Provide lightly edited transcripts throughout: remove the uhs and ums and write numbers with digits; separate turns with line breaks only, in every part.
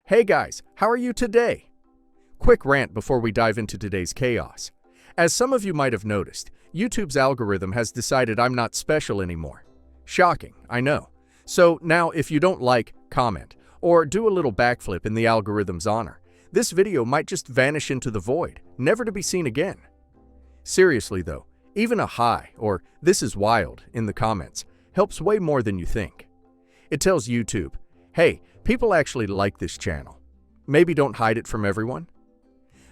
Hey guys, how are you today? Quick rant before we dive into today's chaos. As some of you might have noticed, YouTube's algorithm has decided I'm not special anymore. Shocking, I know. So now if you don't like, comment, or do a little backflip in the algorithm's honor, this video might just vanish into the void, never to be seen again. Seriously though, even a hi or "this is wild" in the comments helps way more than you think. It tells YouTube, hey, people actually like this channel. Maybe don't hide it from everyone.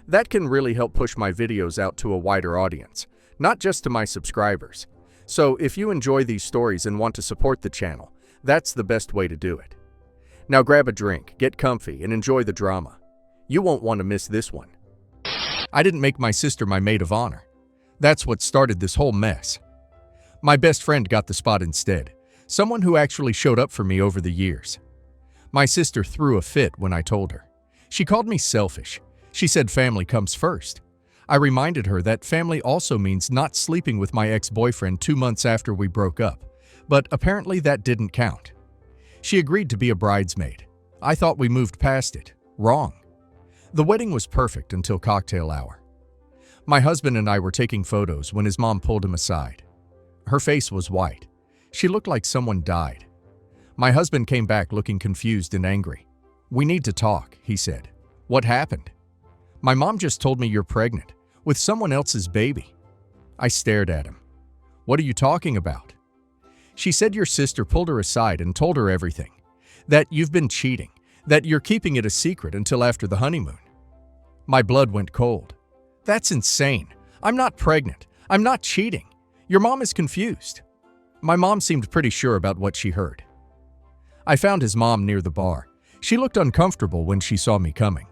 That can really help push my videos out to a wider audience, not just to my subscribers. So if you enjoy these stories and want to support the channel, that's the best way to do it. Now grab a drink, get comfy, and enjoy the drama. You won't want to miss this one. I didn't make my sister my maid of honor. That's what started this whole mess. My best friend got the spot instead, someone who actually showed up for me over the years. My sister threw a fit when I told her. She called me selfish. She said family comes first. I reminded her that family also means not sleeping with my ex-boyfriend 2 months after we broke up, but apparently that didn't count. She agreed to be a bridesmaid. I thought we moved past it. Wrong. The wedding was perfect until cocktail hour. My husband and I were taking photos when his mom pulled him aside. Her face was white. She looked like someone died. My husband came back looking confused and angry. "We need to talk," he said. "What happened?" "My mom just told me you're pregnant, with someone else's baby." I stared at him. "What are you talking about?" "She said your sister pulled her aside and told her everything. That you've been cheating, that you're keeping it a secret until after the honeymoon." My blood went cold. "That's insane. I'm not pregnant. I'm not cheating. Your mom is confused." My mom seemed pretty sure about what she heard. I found his mom near the bar. She looked uncomfortable when she saw me coming.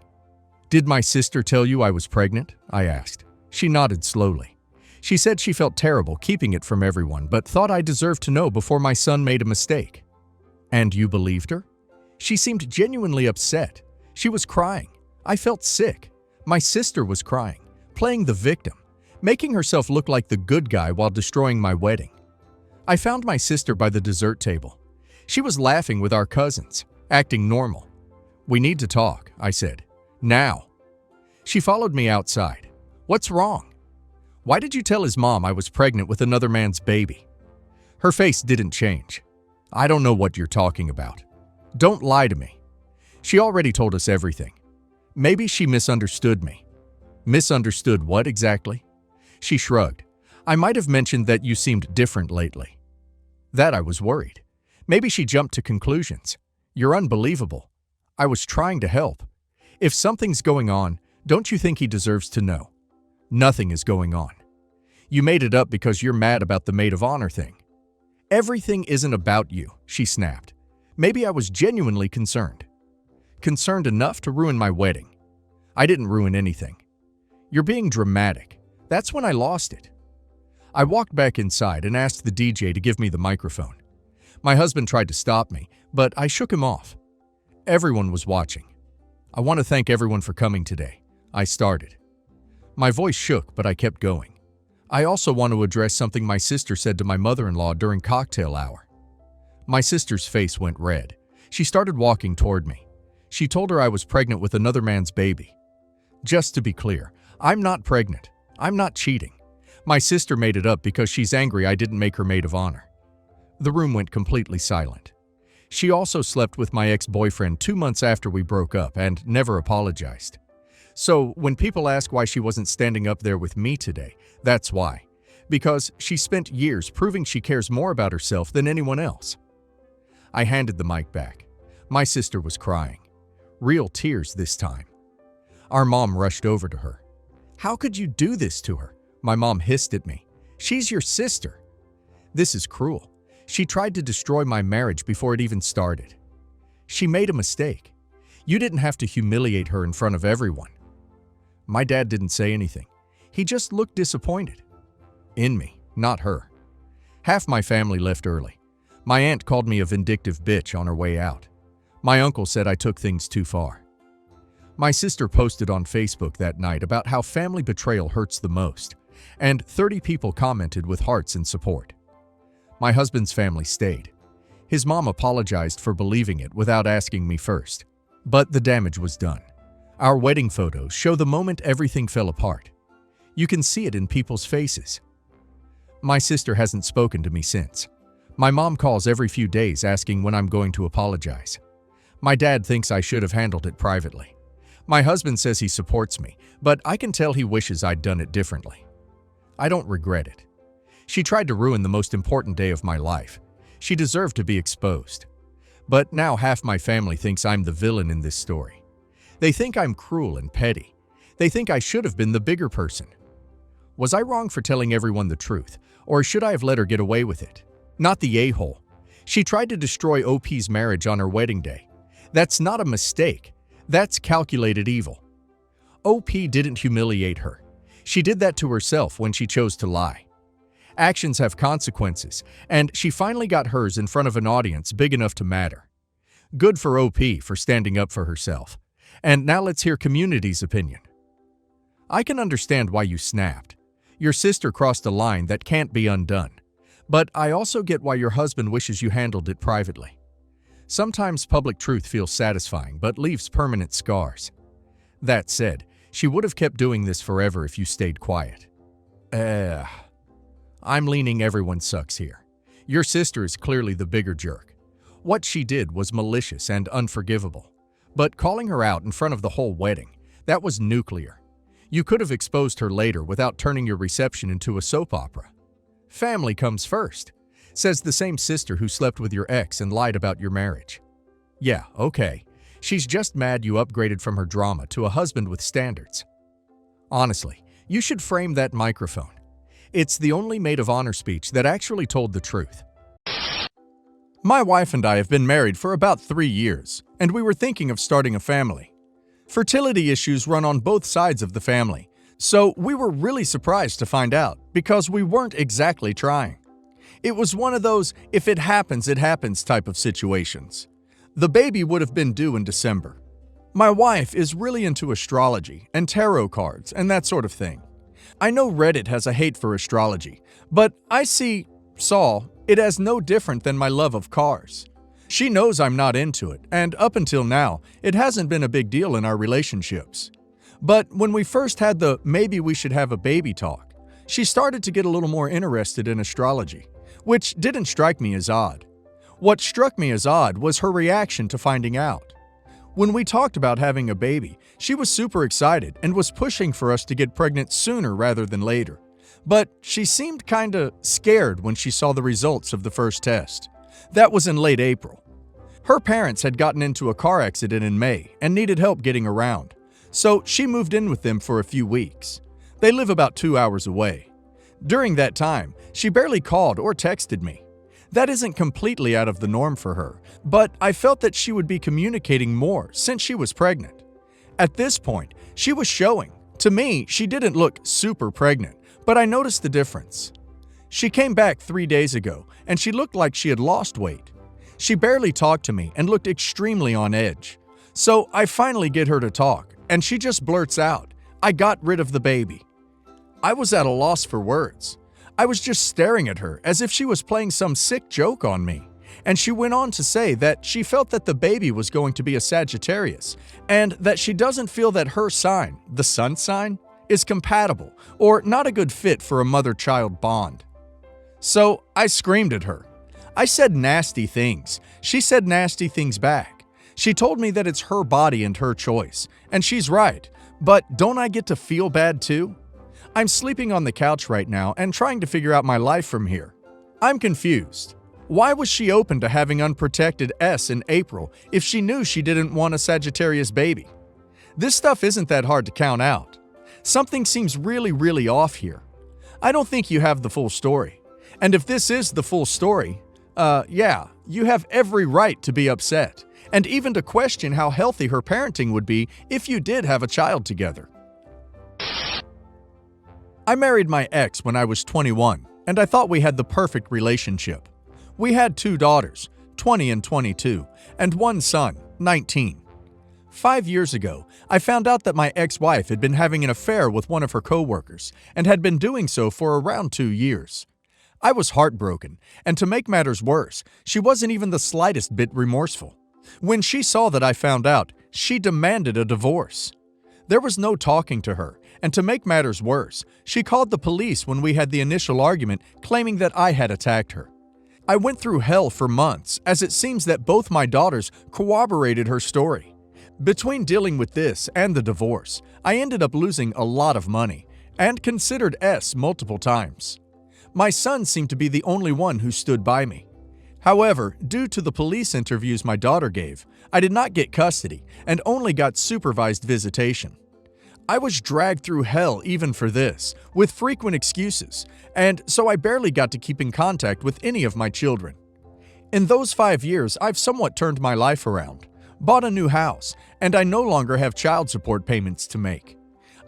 "Did my sister tell you I was pregnant?" I asked. She nodded slowly. She said she felt terrible keeping it from everyone, but thought I deserved to know before my son made a mistake. "And you believed her?" She seemed genuinely upset. She was crying. I felt sick. My sister was crying, playing the victim, making herself look like the good guy while destroying my wedding. I found my sister by the dessert table. She was laughing with our cousins, acting normal. "We need to talk," I said. "Now." She followed me outside. "What's wrong?" "Why did you tell his mom I was pregnant with another man's baby?" Her face didn't change. "I don't know what you're talking about. Don't lie to me." She already told us everything. Maybe she misunderstood me. Misunderstood what exactly? She shrugged. "I might have mentioned that you seemed different lately." That I was worried. Maybe she jumped to conclusions. "You're unbelievable." I was trying to help. "If something's going on, don't you think he deserves to know?" "Nothing is going on. You made it up because you're mad about the maid of honor thing." "Everything isn't about you," she snapped. Maybe I was genuinely concerned. Concerned enough to ruin my wedding. I didn't ruin anything. "You're being dramatic." That's when I lost it. I walked back inside and asked the DJ to give me the microphone. My husband tried to stop me, but I shook him off. Everyone was watching. "I want to thank everyone for coming today," I started. My voice shook, but I kept going. "I also want to address something my sister said to my mother-in-law during cocktail hour." My sister's face went red. She started walking toward me. She told her I was pregnant with another man's baby. Just to be clear, I'm not pregnant. I'm not cheating. My sister made it up because she's angry I didn't make her maid of honor. The room went completely silent. She also slept with my ex-boyfriend 2 months after we broke up and never apologized. So when people ask why she wasn't standing up there with me today, that's why. Because she spent years proving she cares more about herself than anyone else. I handed the mic back. My sister was crying. Real tears this time. Our mom rushed over to her. "How could you do this to her?" My mom hissed at me. "She's your sister." "This is cruel. She tried to destroy my marriage before it even started. She made a mistake. You didn't have to humiliate her in front of everyone." My dad didn't say anything. He just looked disappointed. In me, not her. Half my family left early. My aunt called me a vindictive bitch on her way out. My uncle said I took things too far. My sister posted on Facebook that night about how family betrayal hurts the most, and 30 people commented with hearts in support. My husband's family stayed. His mom apologized for believing it without asking me first. But the damage was done. Our wedding photos show the moment everything fell apart. You can see it in people's faces. My sister hasn't spoken to me since. My mom calls every few days asking when I'm going to apologize. My dad thinks I should have handled it privately. My husband says he supports me, but I can tell he wishes I'd done it differently. I don't regret it. She tried to ruin the most important day of my life. She deserved to be exposed. But now half my family thinks I'm the villain in this story. They think I'm cruel and petty. They think I should have been the bigger person. Was I wrong for telling everyone the truth, or should I have let her get away with it? Not the a-hole. She tried to destroy OP's marriage on her wedding day. That's not a mistake. That's calculated evil. OP didn't humiliate her. She did that to herself when she chose to lie. Actions have consequences, and she finally got hers in front of an audience big enough to matter. Good for OP for standing up for herself. And now let's hear community's opinion. I can understand why you snapped. Your sister crossed a line that can't be undone. But I also get why your husband wishes you handled it privately. Sometimes public truth feels satisfying but leaves permanent scars. That said, she would have kept doing this forever if you stayed quiet. I'm leaning everyone sucks here. Your sister is clearly the bigger jerk. What she did was malicious and unforgivable. But calling her out in front of the whole wedding, that was nuclear. You could have exposed her later without turning your reception into a soap opera. Family comes first, says the same sister who slept with your ex and lied about your marriage. Yeah, okay. She's just mad you upgraded from her drama to a husband with standards. Honestly, you should frame that microphone. It's the only maid of honor speech that actually told the truth. My wife and I have been married for about 3 years, and we were thinking of starting a family. Fertility issues run on both sides of the family, so we were really surprised to find out because we weren't exactly trying. It was one of those if it happens type of situations. The baby would have been due in December. My wife is really into astrology and tarot cards and that sort of thing. I know Reddit has a hate for astrology, but I saw it as no different than my love of cars. She knows I'm not into it, and up until now, it hasn't been a big deal in our relationships. But when we first had the maybe we should have a baby talk, she started to get a little more interested in astrology, which didn't strike me as odd. What struck me as odd was her reaction to finding out. When we talked about having a baby, she was super excited and was pushing for us to get pregnant sooner rather than later. But she seemed kinda scared when she saw the results of the first test. That was in late April. Her parents had gotten into a car accident in May and needed help getting around, so she moved in with them for a few weeks. They live about 2 hours away. During that time, she barely called or texted me. That isn't completely out of the norm for her, but I felt that she would be communicating more since she was pregnant. At this point, she was showing. To me, she didn't look super pregnant, but I noticed the difference. She came back 3 days ago, and she looked like she had lost weight. She barely talked to me and looked extremely on edge. So I finally get her to talk, and she just blurts out, "I got rid of the baby." I was at a loss for words. I was just staring at her as if she was playing some sick joke on me. And she went on to say that she felt that the baby was going to be a Sagittarius, and that she doesn't feel that her sign, the sun sign, is compatible or not a good fit for a mother-child bond. So I screamed at her. I said nasty things. She said nasty things back. She told me that it's her body and her choice, and she's right. But don't I get to feel bad too? I'm sleeping on the couch right now and trying to figure out my life from here. I'm confused. Why was she open to having unprotected S in April if she knew she didn't want a Sagittarius baby? This stuff isn't that hard to count out. Something seems really off here. I don't think you have the full story. And if this is the full story, yeah, you have every right to be upset, and even to question how healthy her parenting would be if you did have a child together. I married my ex when I was 21, and I thought we had the perfect relationship. We had 2 daughters, 20 and 22, and 1 son, 19. 5 years ago, I found out that my ex-wife had been having an affair with one of her co-workers and had been doing so for around 2 years. I was heartbroken, and to make matters worse, she wasn't even the slightest bit remorseful. When she saw that I found out, She demanded a divorce. There was no talking to her, and to make matters worse, she called the police when we had the initial argument, claiming that I had attacked her. I went through hell for months, as it seems that both my daughters corroborated her story. Between dealing with this and the divorce, I ended up losing a lot of money, and considered S multiple times. My son seemed to be the only one who stood by me. However, due to the police interviews my daughter gave, I did not get custody and only got supervised visitation. I was dragged through hell even for this, with frequent excuses, and so I barely got to keep in contact with any of my children. In those 5 years, I've somewhat turned my life around, bought a new house, and I no longer have child support payments to make.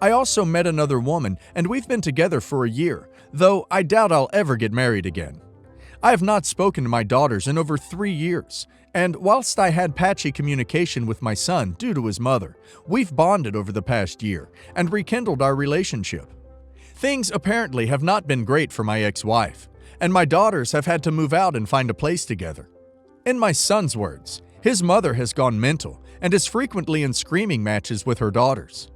I also met another woman, and we've been together for a year, though I doubt I'll ever get married again. I have not spoken to my daughters in over 3 years, and whilst I had patchy communication with my son due to his mother, we've bonded over the past year and rekindled our relationship. Things apparently have not been great for my ex-wife, and my daughters have had to move out and find a place together. In my son's words, his mother has gone mental and is frequently in screaming matches with her daughters.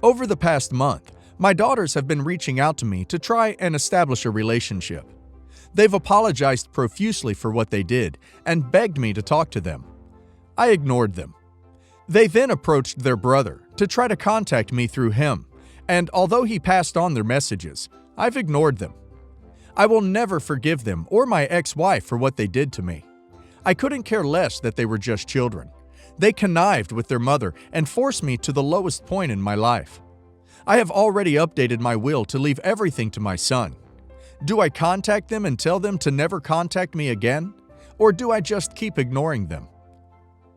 Over the past month, my daughters have been reaching out to me to try and establish a relationship. They've apologized profusely for what they did and begged me to talk to them. I ignored them. They then approached their brother to try to contact me through him, and although he passed on their messages, I've ignored them. I will never forgive them or my ex-wife for what they did to me. I couldn't care less that they were just children. They connived with their mother and forced me to the lowest point in my life. I have already updated my will to leave everything to my son. Do I contact them and tell them to never contact me again? Or do I just keep ignoring them?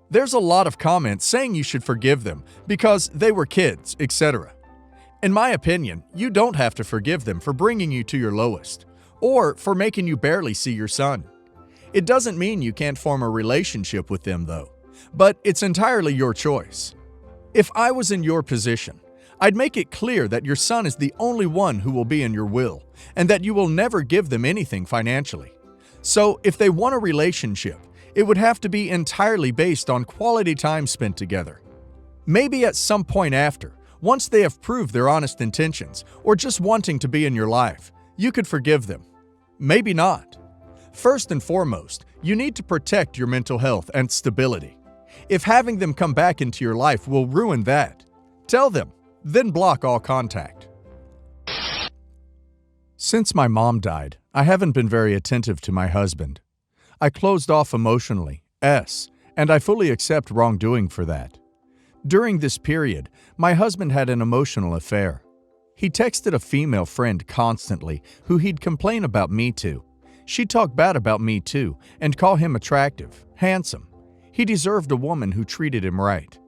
There's a lot of comments saying you should forgive them because they were kids, etc. In my opinion, you don't have to forgive them for bringing you to your lowest, or for making you barely see your son. It doesn't mean you can't form a relationship with them though, but it's entirely your choice. If I was in your position, I'd make it clear that your son is the only one who will be in your will, and that you will never give them anything financially. So if they want a relationship, it would have to be entirely based on quality time spent together. Maybe at some point after, once they have proved their honest intentions, or just wanting to be in your life, you could forgive them. Maybe not. First and foremost, you need to protect your mental health and stability. If having them come back into your life will ruin that, tell them. Then block all contact. Since my mom died, I haven't been very attentive to my husband. I closed off emotionally, and I fully accept wrongdoing for that. During this period, my husband had an emotional affair. He texted a female friend constantly who he'd complain about me to. She'd talk bad about me too and call him attractive, handsome. He deserved a woman who treated him right.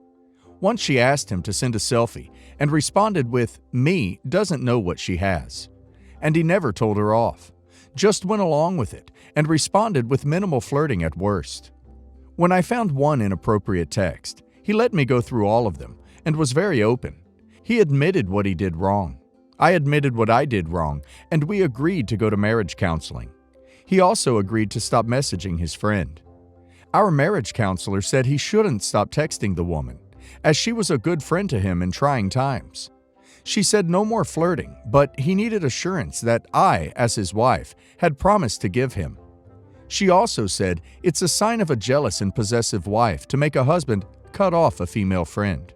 Once she asked him to send a selfie and responded with, "Me doesn't know what she has." And he never told her off, just went along with it and responded with minimal flirting at worst. When I found one inappropriate text, he let me go through all of them and was very open. He admitted what he did wrong. I admitted what I did wrong, and we agreed to go to marriage counseling. He also agreed to stop messaging his friend. Our marriage counselor said he shouldn't stop texting the woman, as she was a good friend to him in trying times. She said no more flirting, but he needed assurance that I, as his wife, had promised to give him. She also said it's a sign of a jealous and possessive wife to make a husband cut off a female friend,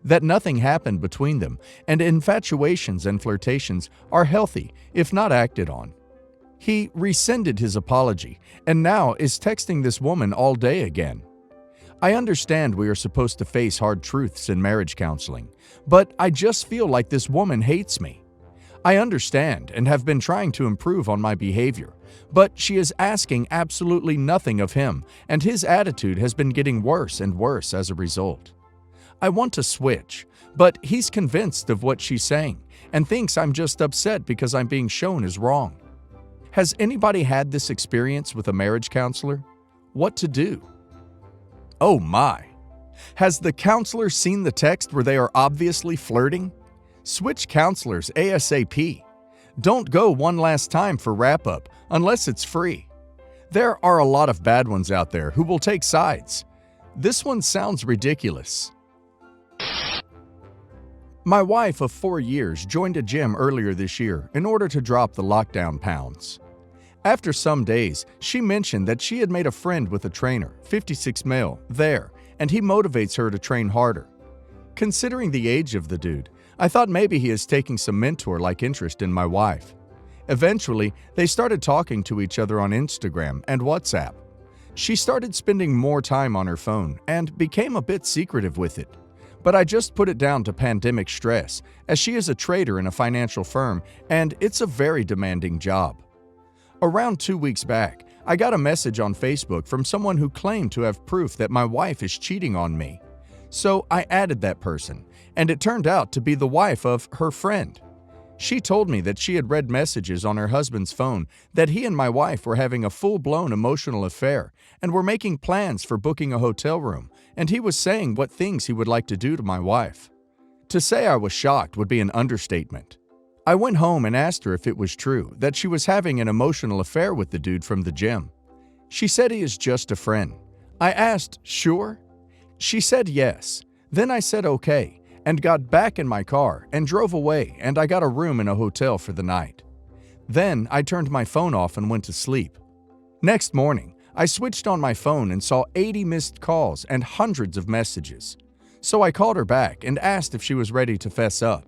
that nothing happened between them, and infatuations and flirtations are healthy if not acted on. He rescinded his apology and now is texting this woman all day again. I understand we are supposed to face hard truths in marriage counseling, but I just feel like this woman hates me. I understand and have been trying to improve on my behavior, but she is asking absolutely nothing of him, and his attitude has been getting worse and worse as a result. I want to switch, but he's convinced of what she's saying and thinks I'm just upset because I'm being shown as wrong. Has anybody had this experience with a marriage counselor? What to do? Oh my! Has the counselor seen the text where they are obviously flirting? Switch counselors ASAP. Don't go one last time for wrap-up unless it's free. There are a lot of bad ones out there who will take sides. This one sounds ridiculous. My wife of 4 years joined a gym earlier this year in order to drop the lockdown pounds. After some days, she mentioned that she had made a friend with a trainer, 56 male, there, and he motivates her to train harder. Considering the age of the dude, I thought maybe he is taking some mentor-like interest in my wife. Eventually, they started talking to each other on Instagram and WhatsApp. She started spending more time on her phone and became a bit secretive with it. But I just put it down to pandemic stress, as she is a trader in a financial firm and it's a very demanding job. Around 2 weeks back, I got a message on Facebook from someone who claimed to have proof that my wife is cheating on me. So I added that person, and it turned out to be the wife of her friend. She told me that she had read messages on her husband's phone that he and my wife were having a full-blown emotional affair and were making plans for booking a hotel room, and he was saying what things he would like to do to my wife. To say I was shocked would be an understatement. I went home and asked her if it was true that she was having an emotional affair with the dude from the gym. She said he is just a friend. I asked, "Sure?" She said yes. Then I said okay, and got back in my car and drove away, and I got a room in a hotel for the night. Then I turned my phone off and went to sleep. Next morning, I switched on my phone and saw 80 missed calls and hundreds of messages. So I called her back and asked if she was ready to fess up.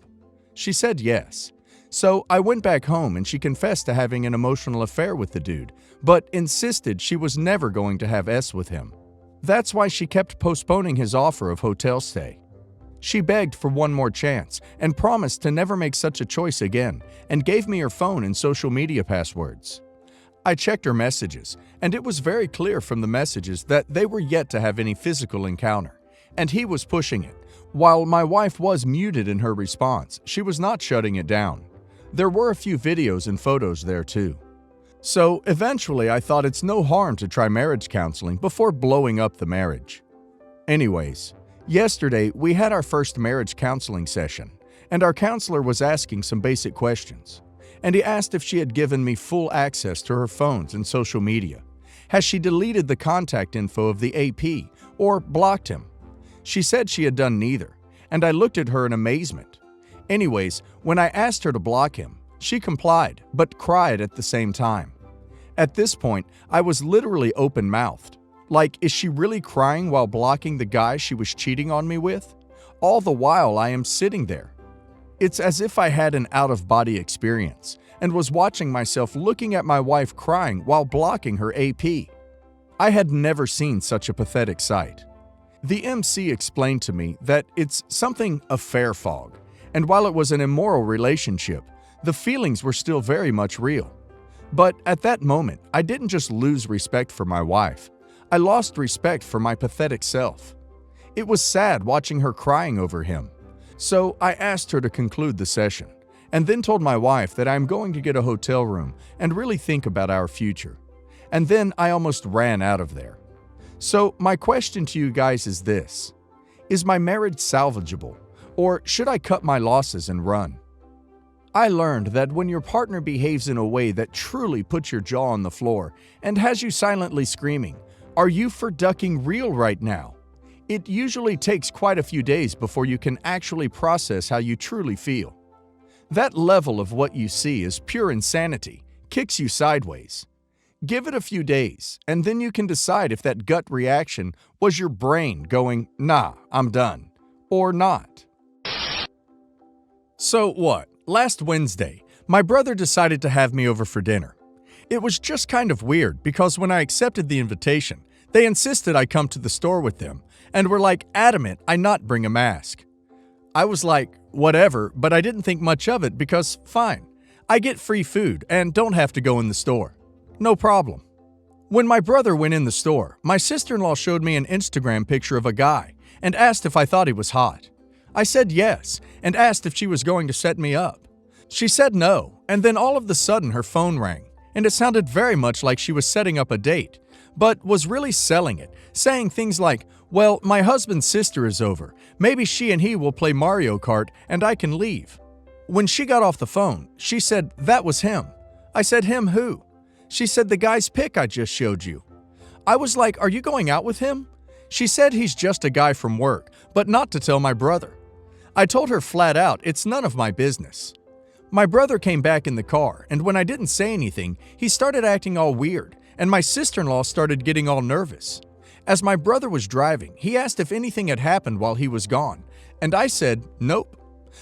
She said yes. So I went back home and she confessed to having an emotional affair with the dude, but insisted she was never going to have S with him. That's why she kept postponing his offer of hotel stay. She begged for one more chance and promised to never make such a choice again, and gave me her phone and social media passwords. I checked her messages, and it was very clear from the messages that they were yet to have any physical encounter, and he was pushing it. While my wife was muted in her response, she was not shutting it down. There were a few videos and photos there too. So eventually I thought it's no harm to try marriage counseling before blowing up the marriage. Anyways, yesterday we had our first marriage counseling session, and our counselor was asking some basic questions. And he asked if she had given me full access to her phones and social media. Has she deleted the contact info of the AP or blocked him? She said she had done neither, and I looked at her in amazement. Anyways, when I asked her to block him, she complied, but cried at the same time. At this point, I was literally open-mouthed. Like, is she really crying while blocking the guy she was cheating on me with? All the while I am sitting there. It's as if I had an out-of-body experience and was watching myself looking at my wife crying while blocking her AP. I had never seen such a pathetic sight. The MC explained to me that it's something affair fog, and while it was an immoral relationship, the feelings were still very much real. But at that moment, I didn't just lose respect for my wife. I lost respect for my pathetic self. It was sad watching her crying over him. So I asked her to conclude the session, and then told my wife that I am going to get a hotel room and really think about our future. And then I almost ran out of there. So my question to you guys is this: is my marriage salvageable, or should I cut my losses and run? I learned that when your partner behaves in a way that truly puts your jaw on the floor and has you silently screaming, "Are you for ducking real right now?" it usually takes quite a few days before you can actually process how you truly feel. That level of what you see is pure insanity, kicks you sideways. Give it a few days, and then you can decide if that gut reaction was your brain going, "Nah, I'm done," or not. So what? Last Wednesday, my brother decided to have me over for dinner. It was just kind of weird because when I accepted the invitation, they insisted I come to the store with them and were like adamant I not bring a mask. I was like, whatever, but I didn't think much of it because, fine, I get free food and don't have to go in the store. No problem. When my brother went in the store, my sister-in-law showed me an Instagram picture of a guy and asked if I thought he was hot. I said yes and asked if she was going to set me up. She said no, and then all of a sudden her phone rang, and it sounded very much like she was setting up a date, but was really selling it, saying things like, "Well, my husband's sister is over. Maybe she and he will play Mario Kart and I can leave." When she got off the phone, she said that was him. I said, "Him who?" She said, "The guy's pic I just showed you." I was like, "Are you going out with him?" She said he's just a guy from work, but not to tell my brother. I told her flat out it's none of my business. My brother came back in the car, and when I didn't say anything, he started acting all weird, and my sister-in-law started getting all nervous. As my brother was driving, he asked if anything had happened while he was gone, and I said, nope.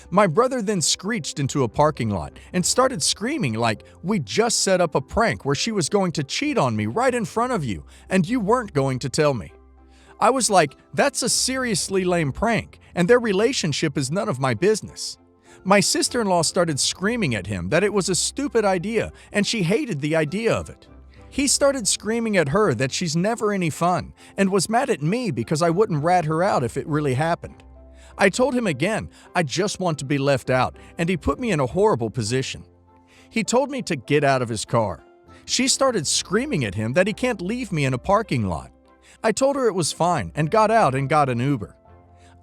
My brother then screeched into a parking lot and started screaming like, we just set up a prank where she was going to cheat on me right in front of you, and you weren't going to tell me. I was like, that's a seriously lame prank, and their relationship is none of my business. My sister-in-law started screaming at him that it was a stupid idea and she hated the idea of it. He started screaming at her that she's never any fun and was mad at me because I wouldn't rat her out if it really happened. I told him again, I just want to be left out, and he put me in a horrible position. He told me to get out of his car. She started screaming at him that he can't leave me in a parking lot. I told her it was fine and got out and got an Uber.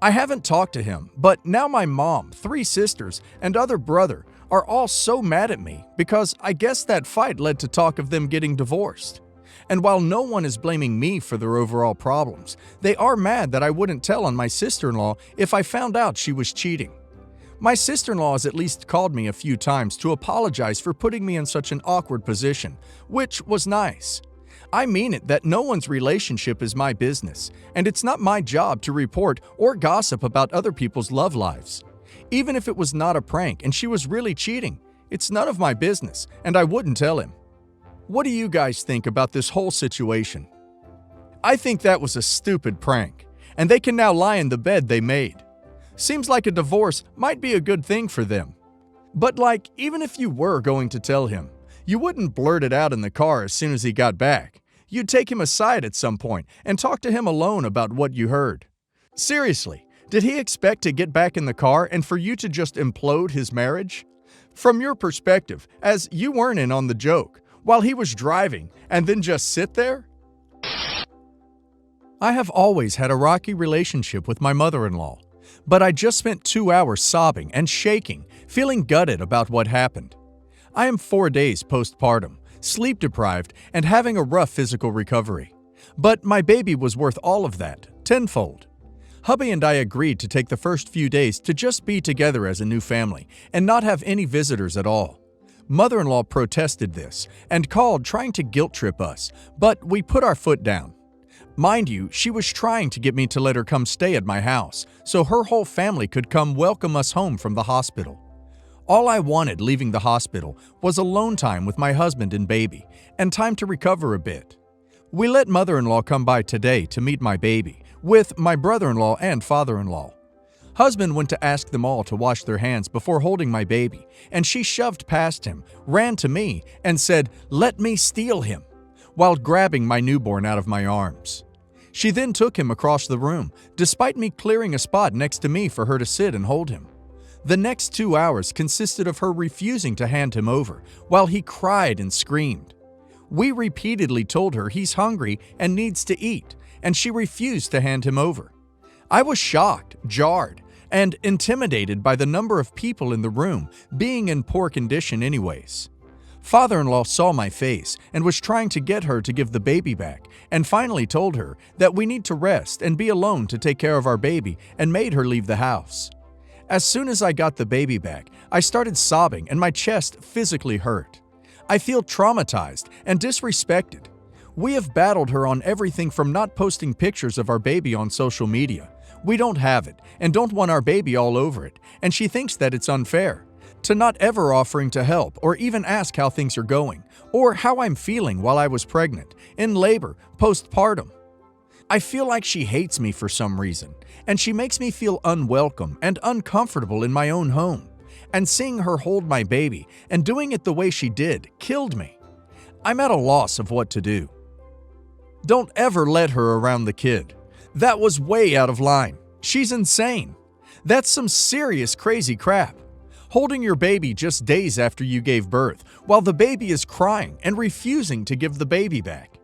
I haven't talked to him, but now my mom, 3 sisters, and other brother are all so mad at me because I guess that fight led to talk of them getting divorced. And while no one is blaming me for their overall problems, they are mad that I wouldn't tell on my sister-in-law if I found out she was cheating. My sister-in-law has at least called me a few times to apologize for putting me in such an awkward position, which was nice. I mean it that no one's relationship is my business, and it's not my job to report or gossip about other people's love lives. Even if it was not a prank and she was really cheating, it's none of my business, and I wouldn't tell him. What do you guys think about this whole situation? I think that was a stupid prank, and they can now lie in the bed they made. Seems like a divorce might be a good thing for them. But even if you were going to tell him, you wouldn't blurt it out in the car as soon as he got back. You'd take him aside at some point and talk to him alone about what you heard. Seriously, did he expect to get back in the car and for you to just implode his marriage? From your perspective, as you weren't in on the joke, while he was driving, and then just sit there? I have always had a rocky relationship with my mother-in-law, but I just spent 2 hours sobbing and shaking, feeling gutted about what happened. I am 4 days postpartum, sleep-deprived, and having a rough physical recovery. But my baby was worth all of that, tenfold. Hubby and I agreed to take the first few days to just be together as a new family and not have any visitors at all. Mother-in-law protested this and called trying to guilt-trip us, but we put our foot down. Mind you, she was trying to get me to let her come stay at my house so her whole family could come welcome us home from the hospital. All I wanted leaving the hospital was alone time with my husband and baby, and time to recover a bit. We let mother-in-law come by today to meet my baby, with my brother-in-law and father-in-law. Husband went to ask them all to wash their hands before holding my baby, and she shoved past him, ran to me, and said, "Let me steal him," while grabbing my newborn out of my arms. She then took him across the room, despite me clearing a spot next to me for her to sit and hold him. The next 2 hours consisted of her refusing to hand him over, while he cried and screamed. We repeatedly told her he's hungry and needs to eat, and she refused to hand him over. I was shocked, jarred, and intimidated by the number of people in the room being in poor condition anyways. Father-in-law saw my face and was trying to get her to give the baby back, and finally told her that we need to rest and be alone to take care of our baby, and made her leave the house. As soon as I got the baby back, I started sobbing and my chest physically hurt. I feel traumatized and disrespected. We have battled her on everything from not posting pictures of our baby on social media. We don't have it and don't want our baby all over it, and she thinks that it's unfair. To not ever offering to help or even ask how things are going, or how I'm feeling while I was pregnant, in labor, postpartum. I feel like she hates me for some reason, and she makes me feel unwelcome and uncomfortable in my own home. And seeing her hold my baby and doing it the way she did killed me. I'm at a loss of what to do. Don't ever let her around the kid. That was way out of line. She's insane. That's some serious crazy crap. Holding your baby just days after you gave birth, while the baby is crying and refusing to give the baby back.